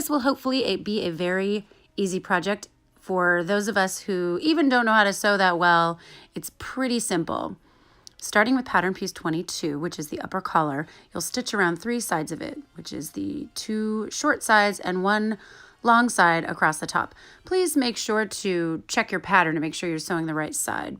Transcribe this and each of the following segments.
This will hopefully be a very easy project for those of us who even don't know how to sew that well. It's pretty simple. Starting with pattern piece 22, which is the upper collar, you'll stitch around 3 sides of it, which is the 2 short sides and 1 long side across the top. Please make sure to check your pattern to make sure you're sewing the right side.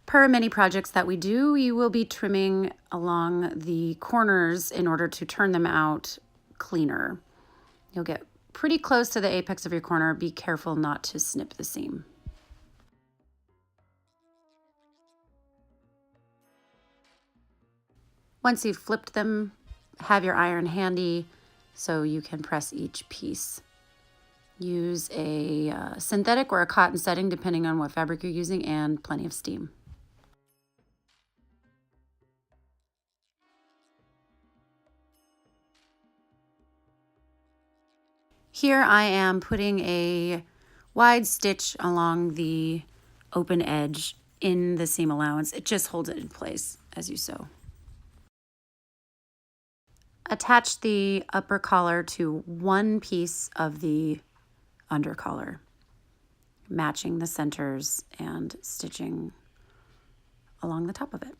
Per many projects that we do, you will be trimming along the corners in order to turn them out cleaner. You'll get pretty close to the apex of your corner. Be careful not to snip the seam. Once you've flipped them, have your iron handy so you can press each piece. Use a synthetic or a cotton setting depending on what fabric you're using, and plenty of steam. Here I am putting a wide stitch along the open edge in the seam allowance. It just holds it in place as you sew. Attach the upper collar to one piece of the under collar, matching the centers and stitching along the top of it.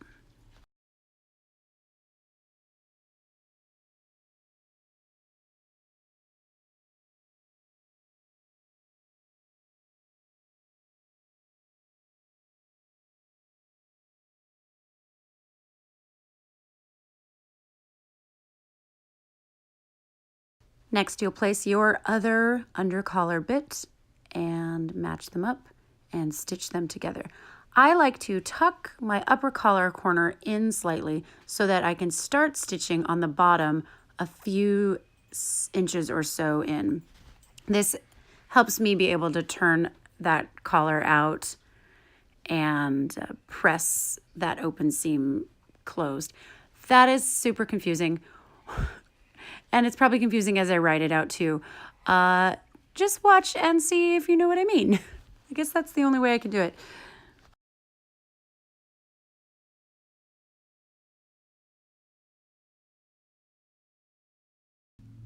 Next, you'll place your other under collar bit and match them up and stitch them together. I like to tuck my upper collar corner in slightly so that I can start stitching on the bottom a few inches or so in. This helps me be able to turn that collar out and press that open seam closed. That is super confusing. And it's probably confusing as I write it out too. Just watch and see if you know what I mean. I guess that's the only way I can do it.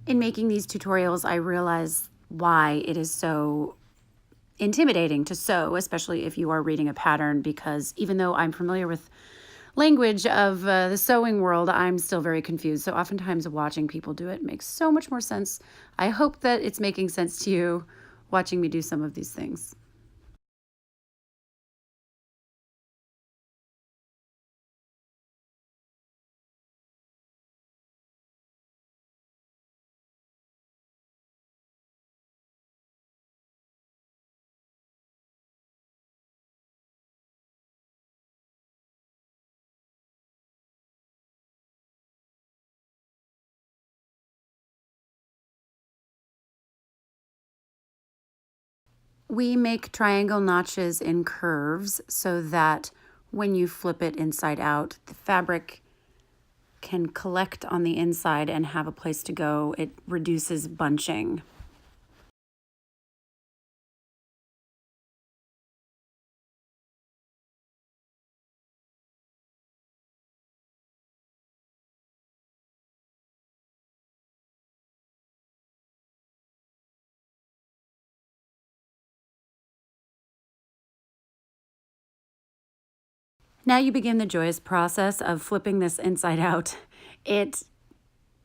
In making these tutorials, I realize why it is so intimidating to sew, especially if you are reading a pattern, because even though I'm familiar with language of the sewing world, I'm still very confused. So oftentimes watching people do it makes so much more sense. I hope that it's making sense to you watching me do some of these things. We make triangle notches in curves so that when you flip it inside out, the fabric can collect on the inside and have a place to go. It reduces bunching. Now you begin the joyous process of flipping this inside out. It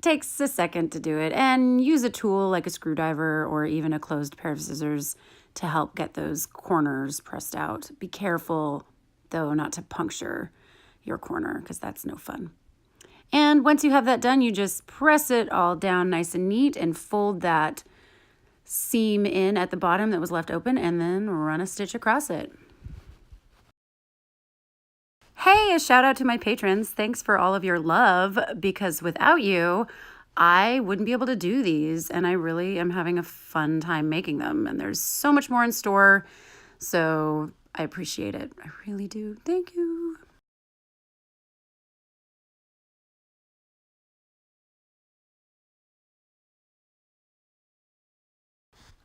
takes a second to do it, and use a tool like a screwdriver or even a closed pair of scissors to help get those corners pressed out. Be careful though not to puncture your corner, because that's no fun. And once you have that done, you just press it all down nice and neat and fold that seam in at the bottom that was left open, and then run a stitch across it. Hey, a shout out to my patrons. Thanks for all of your love, because without you, I wouldn't be able to do these, and I really am having a fun time making them. And there's so much more in store. So I appreciate it. I really do. Thank you.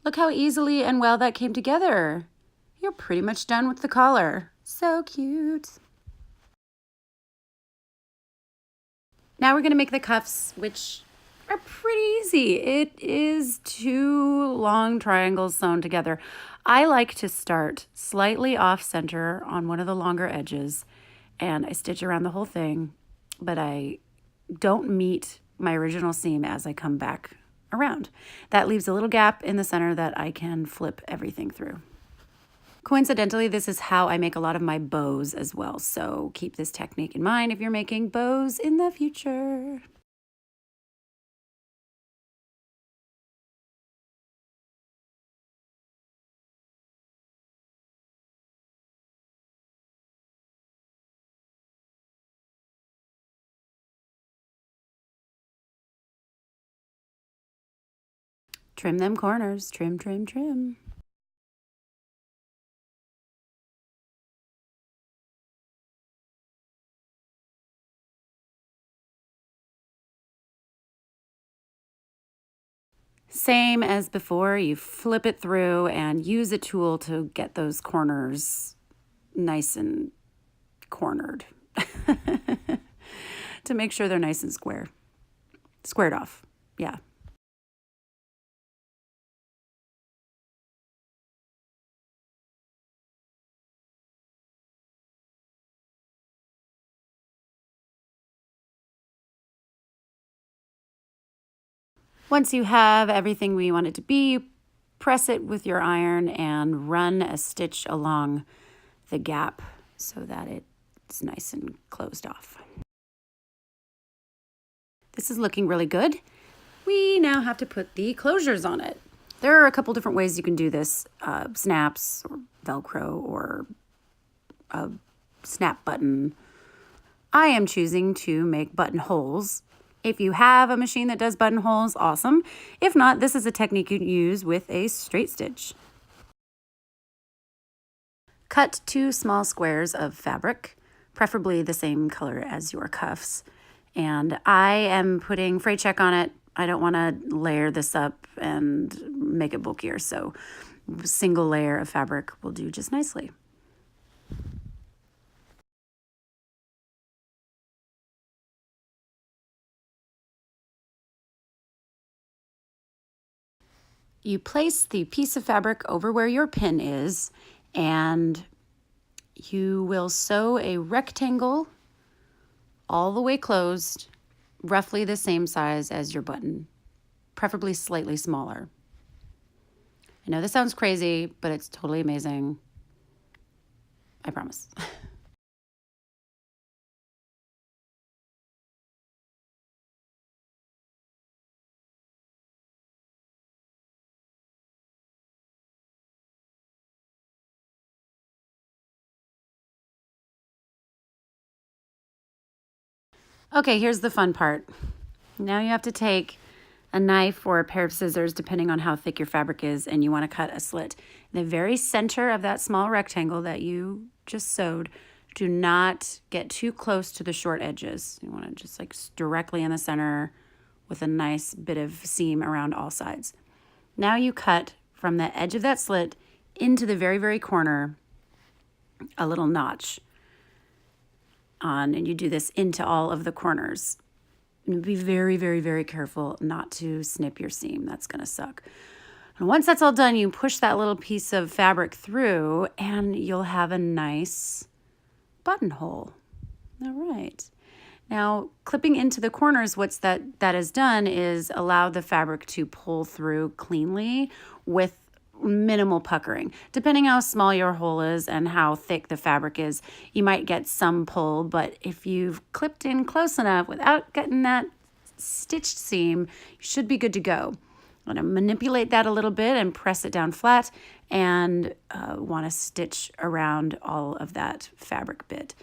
Look how easily and well that came together. You're pretty much done with the collar. So cute. Now we're going to make the cuffs, which are pretty easy. It is 2 long triangles sewn together. I like to start slightly off center on one of the longer edges, and I stitch around the whole thing, but I don't meet my original seam as I come back around. That leaves a little gap in the center that I can flip everything through. Coincidentally, this is how I make a lot of my bows as well, so keep this technique in mind if you're making bows in the future. Trim them corners, trim, trim, trim. Same as before, you flip it through and use a tool to get those corners nice and cornered to make sure they're nice and squared off. Yeah. Once you have everything where you want it to be, press it with your iron and run a stitch along the gap so that it's nice and closed off. This is looking really good. We now have to put the closures on it. There are a couple different ways you can do this, snaps or Velcro or a snap button. I am choosing to make buttonholes. If you have a machine that does buttonholes, awesome. If not, this is a technique you can use with a straight stitch. Cut 2 small squares of fabric, preferably the same color as your cuffs. And I am putting fray check on it. I don't want to layer this up and make it bulkier, so a single layer of fabric will do just nicely. You place the piece of fabric over where your pin is, and you will sew a rectangle all the way closed, roughly the same size as your button, preferably slightly smaller. I know this sounds crazy, but it's totally amazing. I promise. Okay, here's the fun part. Now you have to take a knife or a pair of scissors, depending on how thick your fabric is, and you want to cut a slit. In the very center of that small rectangle that you just sewed, do not get too close to the short edges. You want to just like directly in the center with a nice bit of seam around all sides. Now you cut from the edge of that slit into the very, very corner a little notch on, and you do this into all of the corners. And be very, very, very careful not to snip your seam. That's going to suck. And once that's all done, you push that little piece of fabric through and you'll have a nice buttonhole. All right. Now, clipping into the corners, what's that has done is allow the fabric to pull through cleanly with minimal puckering. Depending how small your hole is and how thick the fabric is, you might get some pull, but if you've clipped in close enough without getting that stitched seam, you should be good to go. I'm going to manipulate that a little bit and press it down flat, and want to stitch around all of that fabric bit.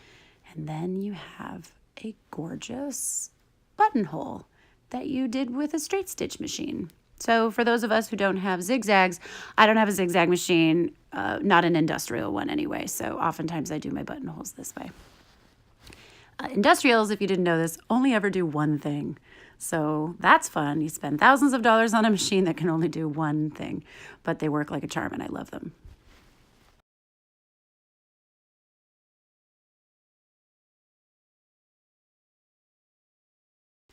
And then you have a gorgeous buttonhole that you did with a straight stitch machine. So for those of us who don't have zigzags, I don't have a zigzag machine, not an industrial one anyway. So oftentimes I do my buttonholes this way. Industrials, if you didn't know this, only ever do one thing. So that's fun. You spend thousands of dollars on a machine that can only do one thing, but they work like a charm and I love them.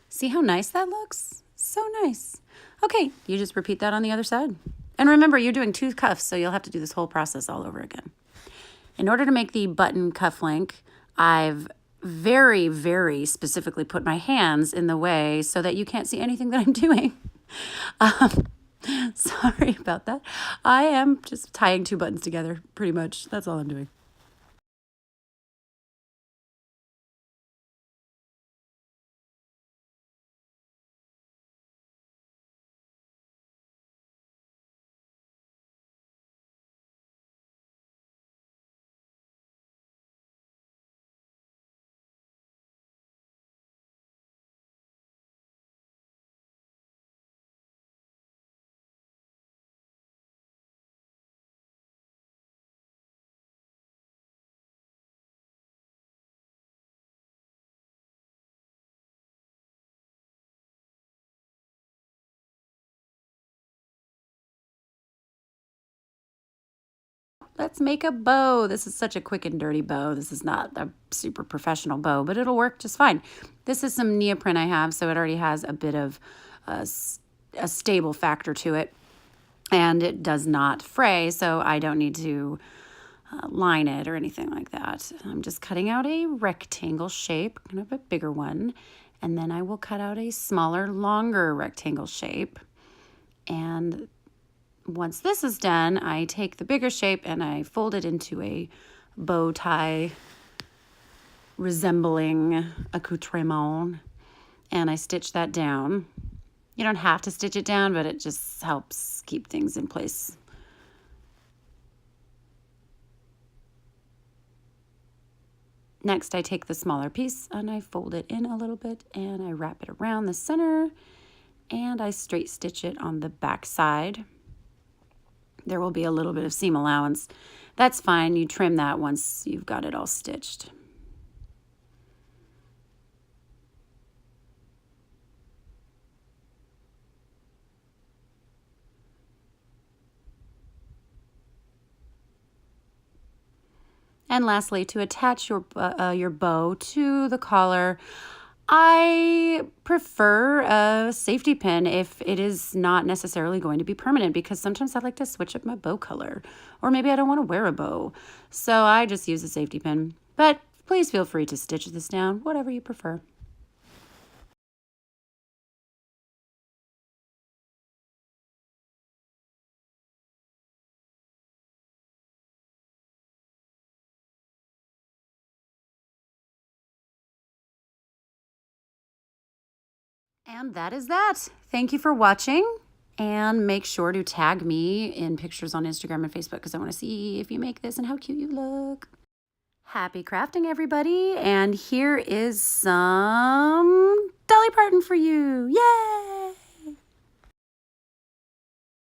See how nice that looks? So nice. Okay, you just repeat that on the other side. And remember, you're doing 2 cuffs, so you'll have to do this whole process all over again. In order to make the button cuff link, I've very, very specifically put my hands in the way so that you can't see anything that I'm doing. Sorry about that. I am just tying 2 buttons together, pretty much. That's all I'm doing. Let's make a bow. This is such a quick and dirty bow. This is not a super professional bow, but it'll work just fine. This is some neoprene I have, so it already has a bit of a stable factor to it. And it does not fray, so I don't need to line it or anything like that. I'm just cutting out a rectangle shape, kind of a bigger one. And then I will cut out a smaller, longer rectangle shape. And once this is done, I take the bigger shape and I fold it into a bow tie resembling accoutrement, and I stitch that down. You don't have to stitch it down, but it just helps keep things in place. Next, I take the smaller piece and I fold it in a little bit and I wrap it around the center and I straight stitch it on the back side. There will be a little bit of seam allowance. That's fine. You trim that once you've got it all stitched. And lastly, to attach your bow to the collar, I prefer a safety pin if it is not necessarily going to be permanent, because sometimes I like to switch up my bow color, or maybe I don't want to wear a bow. So I just use a safety pin. But please feel free to stitch this down, whatever you prefer. And that is that. Thank you for watching. And make sure to tag me in pictures on Instagram and Facebook because I want to see if you make this and how cute you look. Happy crafting, everybody. And here is some Dolly Parton for you. Yay!